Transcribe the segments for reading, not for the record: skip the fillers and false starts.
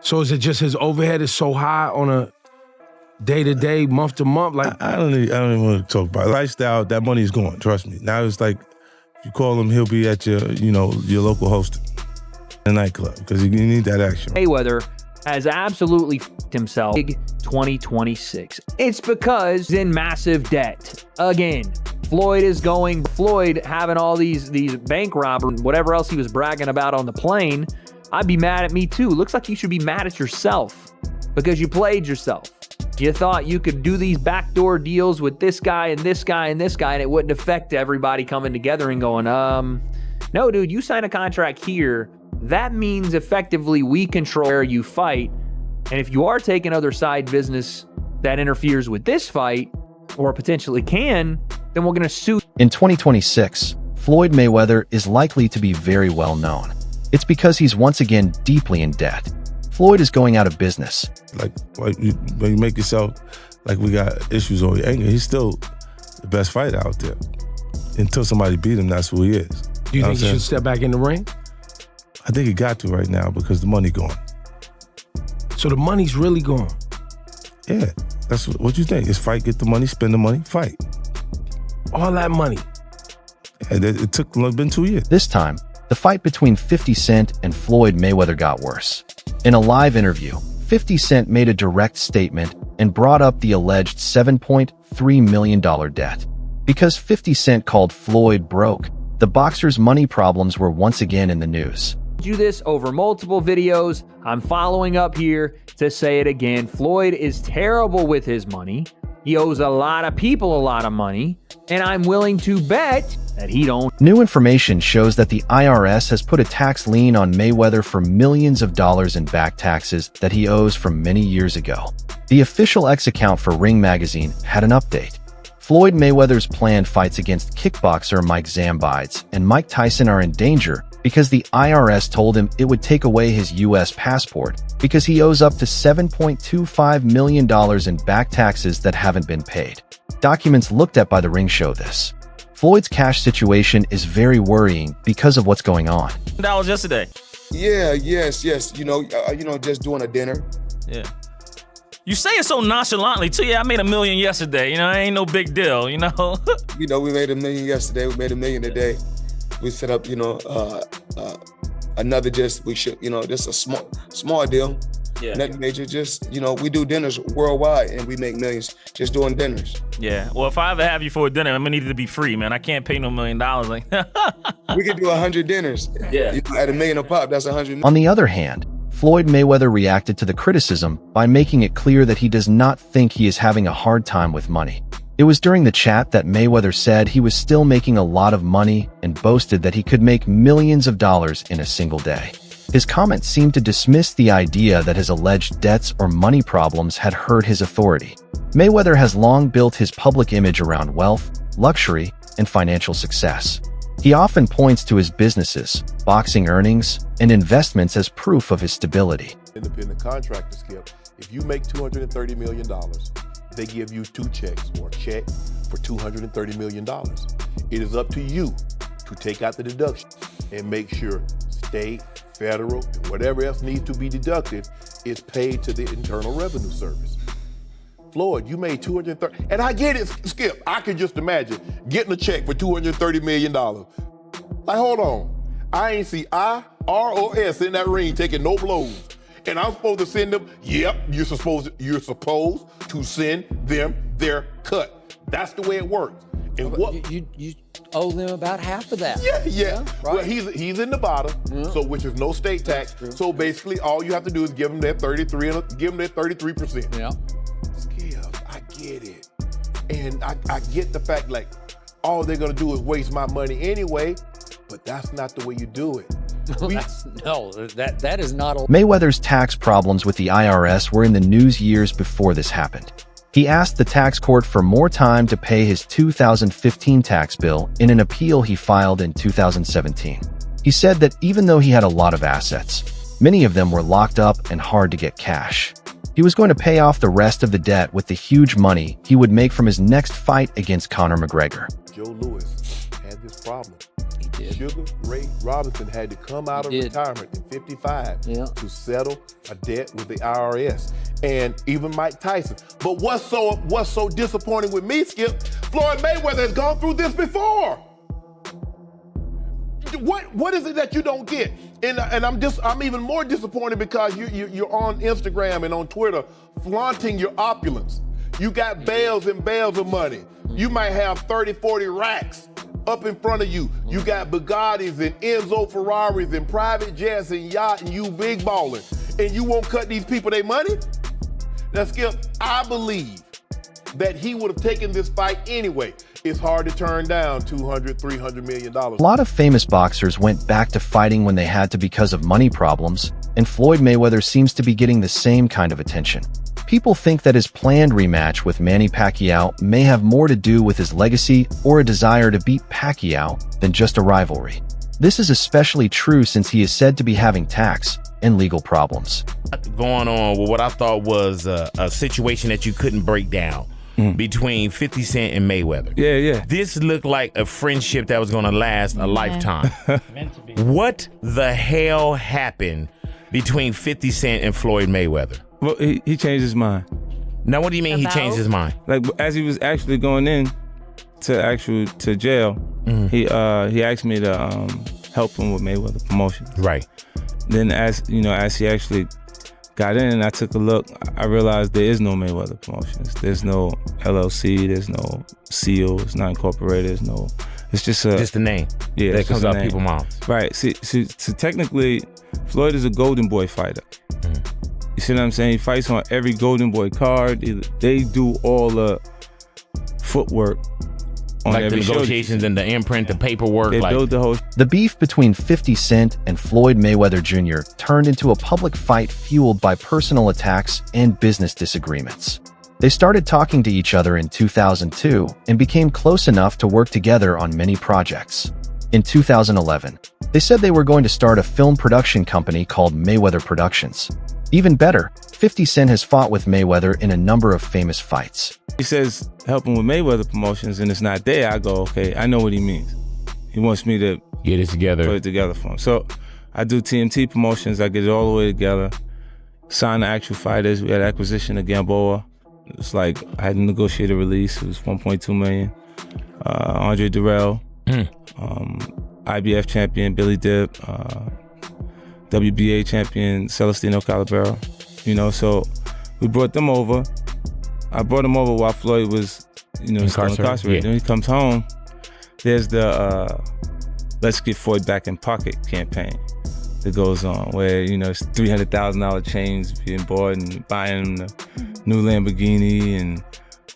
So is it just his overhead is so high on a day-to-day, month-to-month? Like I don't even want to talk about it. Lifestyle, that money is gone, trust me. Now it's like, if you call him, he'll be at your local host in a nightclub because you need that action. Mayweather has absolutely f***ed himself. Big 2026. It's because he's in massive debt. Again, Floyd having all these bank robbers, whatever else he was bragging about on the plane, I'd be mad at me too. Looks like you should be mad at yourself because you played yourself. You thought you could do these backdoor deals with this guy and this guy and this guy and it wouldn't affect everybody coming together and going, no, dude, you sign a contract here. That means effectively we control where you fight. And if you are taking other side business that interferes with this fight, or potentially can, then we're going to sue. In 2026, Floyd Mayweather is likely to be very well known. It's because he's once again deeply in debt. Floyd is going out of business. Like when you make yourself like we got issues over your anger, he's still the best fighter out there. Until somebody beat him, that's who he is. Do you think he should step back in the ring? I think he got to right now because the money gone. So the money's really gone? Yeah, that's what you think. It's fight, get the money, spend the money, fight. All that money? And it took been 2 years. This time, the fight between 50 Cent and Floyd Mayweather got worse. In a live interview, 50 Cent made a direct statement and brought up the alleged $7.3 million debt. Because 50 Cent called Floyd broke, the boxer's money problems were once again in the news. Do this over multiple videos. I'm following up here to say it again. Floyd is terrible with his money. He owes a lot of people a lot of money, and I'm willing to bet that he don't. New information shows that the IRS has put a tax lien on Mayweather for millions of dollars in back taxes that he owes from many years ago. The official X account for Ring magazine had an update. Floyd Mayweather's planned fights against kickboxer Mike Zambides and Mike Tyson are in danger because the IRS told him it would take away his U.S. passport because he owes up to $7.25 million in back taxes that haven't been paid. Documents looked at by the Ring show this. Floyd's cash situation is very worrying because of what's going on. That was yesterday. Yeah, yes. Just doing a dinner. Yeah. You say it so nonchalantly too. Yeah, I made $1 million yesterday. It ain't no big deal. We made $1 million yesterday. We made $1 million today. We set up, another just a small deal. Yeah. Nothing major. Just, we do dinners worldwide and we make millions just doing dinners. Yeah. Well, if I ever have you for a dinner, I'm gonna need it to be free, man. I can't pay no $1 million. Like we could do 100 dinners. Yeah. At $1 million a pop, that's 100. On the other hand, Floyd Mayweather reacted to the criticism by making it clear that he does not think he is having a hard time with money. It was during the chat that Mayweather said he was still making a lot of money and boasted that he could make millions of dollars in a single day. His comments seemed to dismiss the idea that his alleged debts or money problems had hurt his authority. Mayweather has long built his public image around wealth, luxury, and financial success. He often points to his businesses, boxing earnings, and investments as proof of his stability. Independent contractor, Skip, if you make $230 million, they give you 2 checks or a check for $230 million. It is up to you to take out the deduction and make sure state, federal, and whatever else needs to be deducted is paid to the Internal Revenue Service. Floyd, you made $230, and I get it, Skip. I can just imagine getting a check for $230 million. Like, hold on. I ain't see I, R, or S in that ring taking no blows. And I'm supposed to send them, yep, you're supposed to send them their cut. That's the way it works. And what you owe them about half of that. Yeah. Right. Well, he's in Nevada, so which is no state tax. So basically, all you have to do is give them that 33%. Yeah. Skip, I get it, and I get the fact like all they're gonna do is waste my money anyway. But that's not the way you do it. That is not. Mayweather's tax problems with the IRS were in the news years before this happened. He asked the tax court for more time to pay his 2015 tax bill in an appeal he filed in 2017. He said that even though he had a lot of assets, many of them were locked up and hard to get cash. He was going to pay off the rest of the debt with the huge money he would make from his next fight against Conor McGregor. Joe Louis had this problem. He Sugar Ray Robinson had to come out of retirement in 55 to settle a debt with the IRS, and even Mike Tyson. But what's so disappointing with me, Skip? Floyd Mayweather has gone through this before. What is it that you don't get? And I'm even more disappointed because you're on Instagram and on Twitter flaunting your opulence. You got bales and bales of money. You might have 30, 40 racks up in front of you. You got Bugattis and Enzo Ferraris and private jets and yacht, and you big balling. And you won't cut these people their money? Now, Skip, I believe that he would have taken this fight anyway. It's hard to turn down $200, $300 million. A lot of famous boxers went back to fighting when they had to because of money problems, and Floyd Mayweather seems to be getting the same kind of attention. People think that his planned rematch with Manny Pacquiao may have more to do with his legacy or a desire to beat Pacquiao than just a rivalry. This is especially true since he is said to be having tax and legal problems. Going on with what I thought was a situation that you couldn't break down between 50 Cent and Mayweather. Yeah. This looked like a friendship that was going to last a lifetime. What the hell happened between 50 Cent and Floyd Mayweather? Well, he changed his mind. Now, what do you mean he changed his mind? Like, as he was actually going in to jail, he asked me to help him with Mayweather Promotions. Right. Then as he actually got in and I took a look, I realized there is no Mayweather Promotions. There's no LLC, there's no seal, it's not incorporated, it's just a name. Yeah, that comes out people's mouths. Right. See, technically, Floyd is a Golden Boy fighter. You see what I'm saying? He fights on every Golden Boy card. They do all the footwork on like every the negotiations and the imprint, the paperwork. They build the whole. The beef between 50 Cent and Floyd Mayweather Jr. turned into a public fight fueled by personal attacks and business disagreements. They started talking to each other in 2002 and became close enough to work together on many projects. In 2011, they said they were going to start a film production company called Mayweather Productions. Even better, 50 Cent has fought with Mayweather in a number of famous fights. He says helping with Mayweather Promotions and it's not there. I go, okay, I know what he means. He wants me to get it together, put it together for him. So I do TMT Promotions. I get it all the way together. Sign the actual fighters. We had acquisition of Gamboa. It's like I had to negotiate a release. It was $1.2 million. Andre Durrell, IBF champion Billy Dip, WBA champion Celestino Calabero. So we brought them over. I brought him over while Floyd was, still incarcerated. Yeah. Then he comes home. There's the Let's Get Floyd Back in Pocket campaign that goes on where, it's $300,000 chains being bought and buying the new Lamborghini and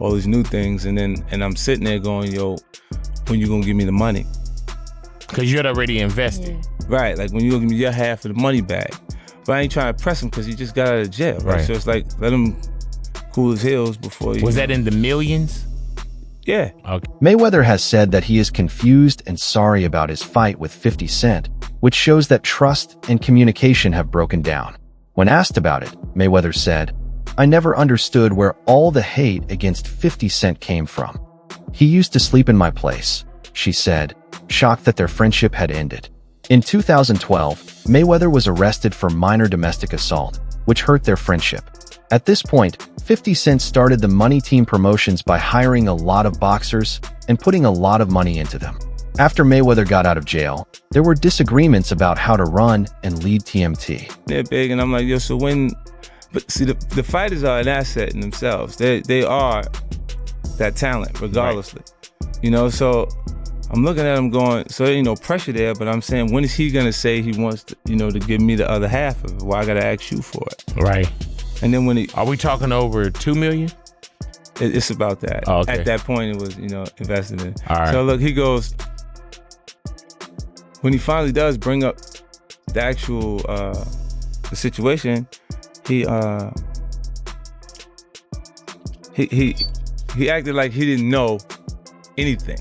all these new things. And I'm sitting there going, yo, when you gonna give me the money? Because you're already invested. Right, like when you gonna give me your half of the money back. But I ain't trying to press him because he just got out of jail, right? So it's like, let him cool his heels before you. Was that in the millions? Yeah. Okay. Mayweather has said that he is confused and sorry about his fight with 50 Cent, which shows that trust and communication have broken down. When asked about it, Mayweather said, "I never understood where all the hate against 50 Cent came from. He used to sleep in my place," she said, shocked that their friendship had ended. In 2012, Mayweather was arrested for minor domestic assault, which hurt their friendship. At this point, 50 Cent started the Money Team Promotions by hiring a lot of boxers and putting a lot of money into them. After Mayweather got out of jail, there were disagreements about how to run and lead TMT. They're big, and I'm like, yo, so when... But see, the fighters are an asset in themselves. They are that talent, regardlessly. Right. So I'm looking at him going, so there ain't no pressure there, but I'm saying, when is he gonna say he wants to, to give me the other half of it? Why I gotta ask you for it? Right. And then when are we talking over $2 million? It's about that. Oh, okay. At that point, it was, invested in. All right. So look, he goes, when he finally does bring up the actual the situation, he acted like he didn't know anything.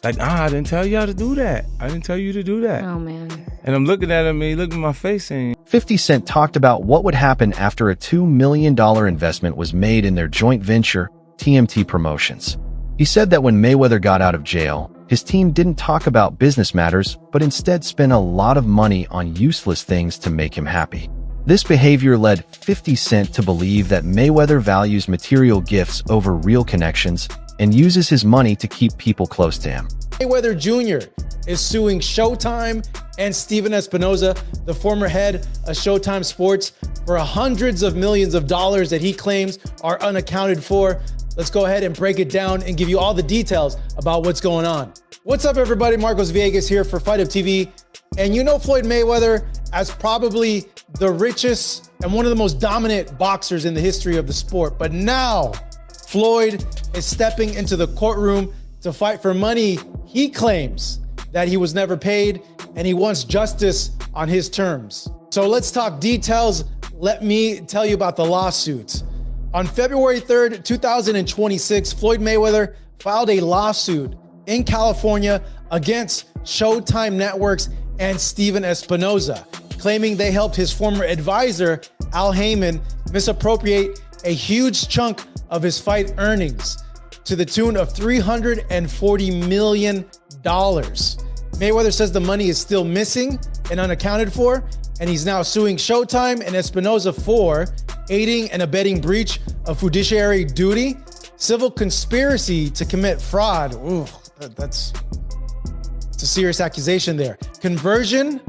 Like, I didn't tell y'all to do that. I didn't tell you to do that. Oh, man. And I'm looking at him, and he looked in my face saying... 50 Cent talked about what would happen after a $2 million investment was made in their joint venture, TMT Promotions. He said that when Mayweather got out of jail, His team didn't talk about business matters, but instead spent a lot of money on useless things to make him happy. This behavior led 50 Cent to believe that Mayweather values material gifts over real connections and uses his money to keep people close to him. Mayweather Jr. is suing Showtime and Steven Espinoza, the former head of Showtime Sports, for hundreds of millions of dollars that he claims are unaccounted for. Let's go ahead and break it down and give you all the details about what's going on. What's up, everybody? Marcos Villegas here for Fight Up TV. And you know Floyd Mayweather as probably the richest and one of the most dominant boxers in the history of the sport. But now Floyd is stepping into the courtroom to fight for money he claims that he was never paid, and he wants justice on his terms. So let's talk details. Let me tell you about the lawsuit. On February 3rd, 2026, Floyd Mayweather filed a lawsuit in California against Showtime Networks and Steven Espinoza, claiming they helped his former advisor, Al Heyman, misappropriate a huge chunk of his fight earnings to the tune of $340 million. Mayweather says the money is still missing and unaccounted for, and he's now suing Showtime and Espinoza for aiding and abetting breach of fiduciary duty, civil conspiracy to commit fraud. Ooh, that's a serious accusation there. Conversion,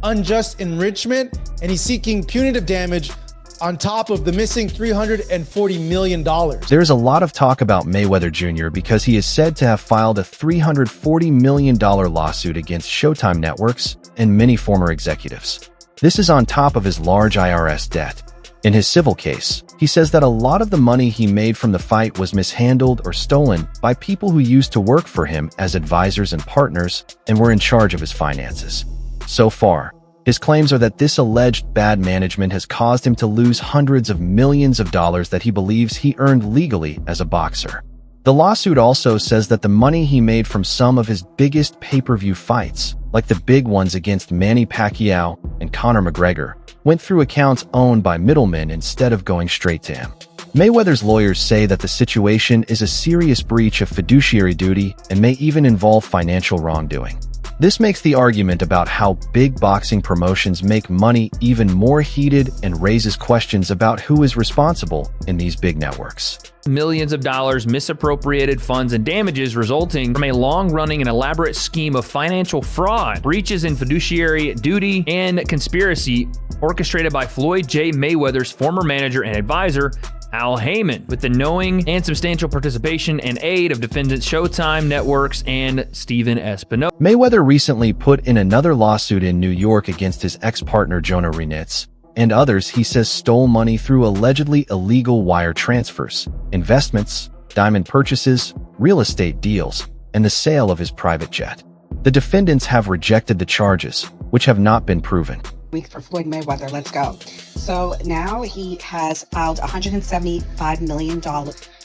unjust enrichment, and he's seeking punitive damage on top of the missing $340 million. There's a lot of talk about Mayweather Jr. because he is said to have filed a $340 million lawsuit against Showtime Networks and many former executives. This is on top of his large IRS debt. In his civil case, he says that a lot of the money he made from the fight was mishandled or stolen by people who used to work for him as advisors and partners and were in charge of his finances. So far, his claims are that this alleged bad management has caused him to lose hundreds of millions of dollars that he believes he earned legally as a boxer. The lawsuit also says that the money he made from some of his biggest pay-per-view fights, like the big ones against Manny Pacquiao and Conor McGregor, went through accounts owned by middlemen instead of going straight to him. Mayweather's lawyers say that the situation is a serious breach of fiduciary duty and may even involve financial wrongdoing. This makes the argument about how big boxing promotions make money even more heated and raises questions about who is responsible in these big networks. Millions of dollars, misappropriated funds, and damages resulting from a long-running and elaborate scheme of financial fraud, breaches in fiduciary duty, and conspiracy orchestrated by Floyd J. Mayweather's former manager and advisor, Al Heyman, with the knowing and substantial participation and aid of defendants Showtime Networks and Steven Espinoza. Mayweather recently put in another lawsuit in New York against his ex-partner Jonah Reinitz and others he says stole money through allegedly illegal wire transfers, investments, diamond purchases, real estate deals, and the sale of his private jet. The defendants have rejected the charges, which have not been proven. Week for Floyd Mayweather. Let's go. So now he has filed a $175 million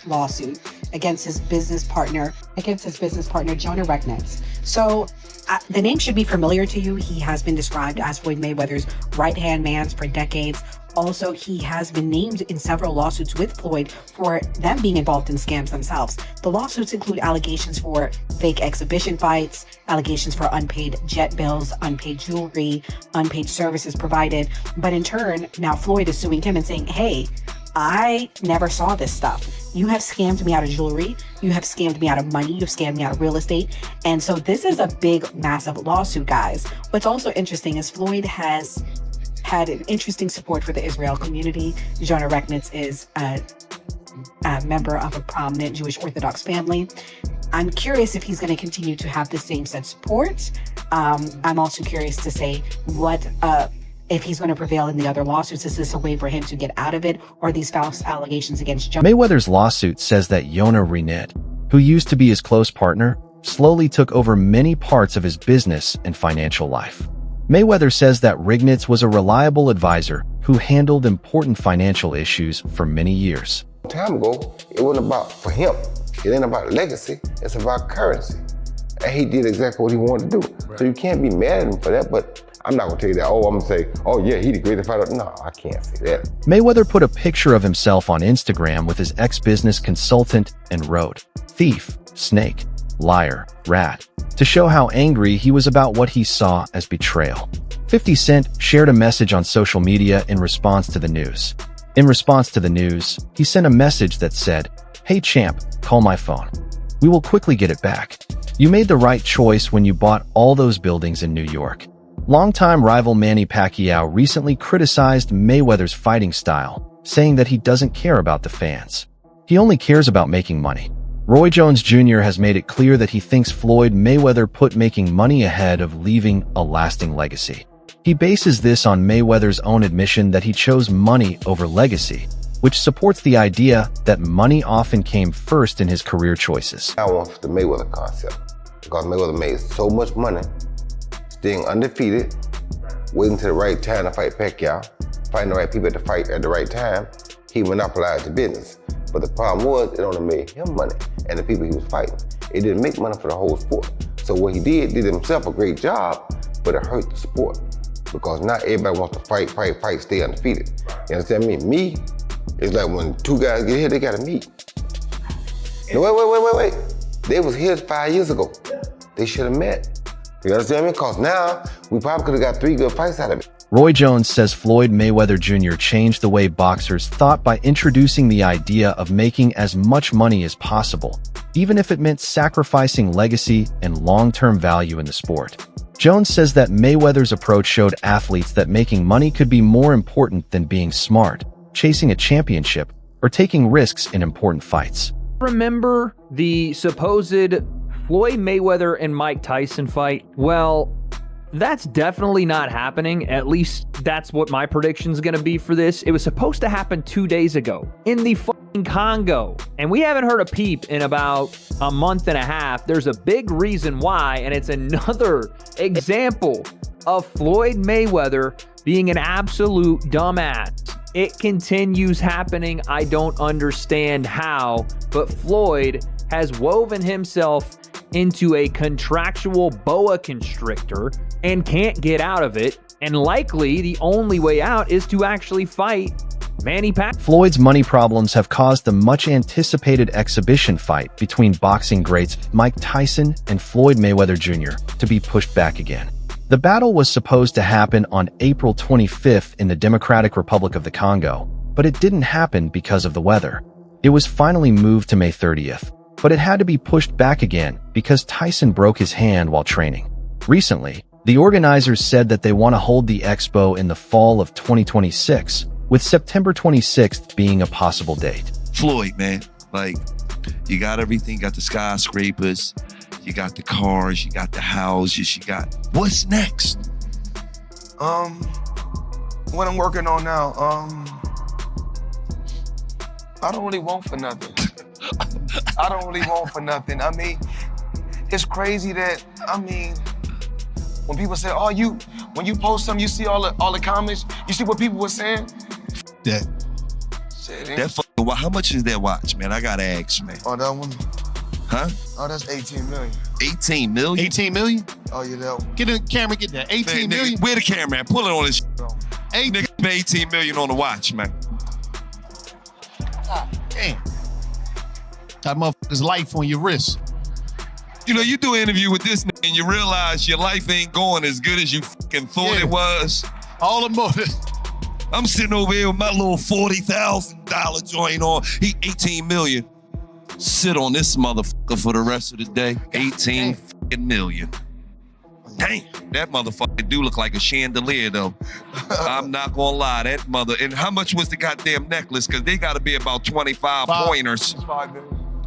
lawsuit against his business partner, Jonah Reinitz. So the name should be familiar to you. He has been described as Floyd Mayweather's right-hand man for decades. Also, he has been named in several lawsuits with Floyd for them being involved in scams themselves. The lawsuits include allegations for fake exhibition fights, allegations for unpaid jet bills, unpaid jewelry, unpaid services provided. But in turn, now Floyd is suing him and saying, hey, I never saw this stuff. You have scammed me out of jewelry. You have scammed me out of money. You've scammed me out of real estate. And so this is a big, massive lawsuit, guys. What's also interesting is Floyd has had an interesting support for the Israel community. Jonah Reinitz is a member of a prominent Jewish Orthodox family. I'm curious if he's going to continue to have the same set of support. I'm also curious to say if he's going to prevail in the other lawsuits. Is this a way for him to get out of it, or are these false allegations against Jonah? Mayweather's lawsuit says that Jonah Reinitz, who used to be his close partner, slowly took over many parts of his business and financial life. Mayweather says that Reinitz was a reliable advisor who handled important financial issues for many years. Time ago, it wasn't about for him. It ain't about legacy, it's about currency. And he did exactly what he wanted to do. Right. So you can't be mad at him for that, but I'm not gonna tell you that, I'm gonna say, oh yeah, he the greatest fighter. No, I can't say that. Mayweather put a picture of himself on Instagram with his ex-business consultant and wrote, "Thief, snake." liar, rat, to show how angry he was about what he saw as betrayal. 50 Cent shared a message on social media in response to the news. In response to the news, he sent a message that said, "Hey champ, call my phone. We will quickly get it back. You made the right choice when you bought all those buildings in New York." Longtime rival Manny Pacquiao recently criticized Mayweather's fighting style, saying that he doesn't care about the fans. He only cares about making money. Roy Jones Jr. has made it clear that he thinks Floyd Mayweather put making money ahead of leaving a lasting legacy. He bases this on Mayweather's own admission that he chose money over legacy, which supports the idea that money often came first in his career choices. I want the Mayweather concept because Mayweather made so much money, staying undefeated, waiting to the right time to fight Pacquiao, finding the right people to fight at the right time. He monopolized the business. But the problem was, it only made him money and the people he was fighting. It didn't make money for the whole sport. So what he did himself a great job, but it hurt the sport. Because not everybody wants to fight, stay undefeated. You understand me? Me, it's like when two guys get here, they gotta meet. No, wait. They was here 5 years ago. They should have met. You understand me? Because now, we probably could have got 3 good fights out of it. Roy Jones says Floyd Mayweather Jr. changed the way boxers thought by introducing the idea of making as much money as possible, even if it meant sacrificing legacy and long-term value in the sport. Jones says that Mayweather's approach showed athletes that making money could be more important than being smart, chasing a championship, or taking risks in important fights. Remember the supposed Floyd Mayweather and Mike Tyson fight? Well, that's definitely not happening. At least that's what my prediction's gonna be for this. It was supposed to happen 2 days ago in the fucking Congo, and we haven't heard a peep in about a month and a half. There's a big reason why, and it's another example of Floyd Mayweather being an absolute dumbass. It continues happening. I don't understand how, but Floyd has woven himself into a contractual boa constrictor and can't get out of it. And likely the only way out is to actually fight Manny Pacquiao. Floyd's money problems have caused the much-anticipated exhibition fight between boxing greats Mike Tyson and Floyd Mayweather Jr. to be pushed back again. The battle was supposed to happen on April 25th in the Democratic Republic of the Congo, but it didn't happen because of the weather. It was finally moved to May 30th, but it had to be pushed back again because Tyson broke his hand while training. Recently, the organizers said that they want to hold the expo in the fall of 2026, with September 26th being a possible date. Floyd, man, like, you got everything, you got the skyscrapers, you got the cars, you got the houses, you got, what's next? What I'm working on now, I don't really want for nothing. I don't really want for nothing. I mean, it's crazy that, when people say, when you post something, you see all the comments, you see what people were saying? How much is that watch, man? I gotta ask, man. Oh, that one? Huh? Oh, that's 18 million. 18 million? 18 million? Oh, yeah, that one. Get the camera, get that. 18 million? Nigga, where the camera, man? Pull it on this. Nigga, pay 18 million on the watch, man. Damn. That motherfucker's life on your wrist. You know, you do an interview with this nigga and you realize your life ain't going as good as you fucking thought it was. All the more. I'm sitting over here with my little $40,000 joint on. He 18 million. Sit on this motherfucker for the rest of the day. 18 fucking million. Dang, that motherfucker do look like a chandelier though. I'm not gonna lie, that mother. And how much was the goddamn necklace? Cause they gotta be about 25 pointers.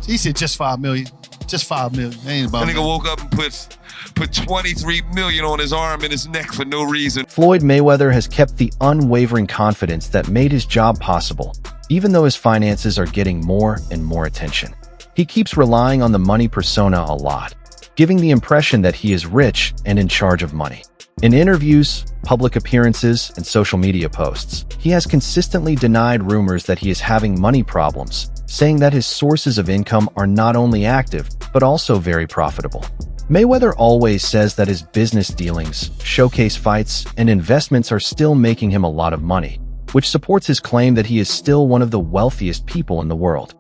He said just 5 million. Just 5 million. Ain't about that nigga woke up and put 23 million on his arm and his neck for no reason. Floyd Mayweather has kept the unwavering confidence that made his job possible, even though his finances are getting more and more attention. He keeps relying on the money persona a lot, giving the impression that he is rich and in charge of money. In interviews, public appearances, and social media posts, he has consistently denied rumors that he is having money problems, saying that his sources of income are not only active, but also very profitable. Mayweather always says that his business dealings, showcase fights, and investments are still making him a lot of money, which supports his claim that he is still one of the wealthiest people in the world.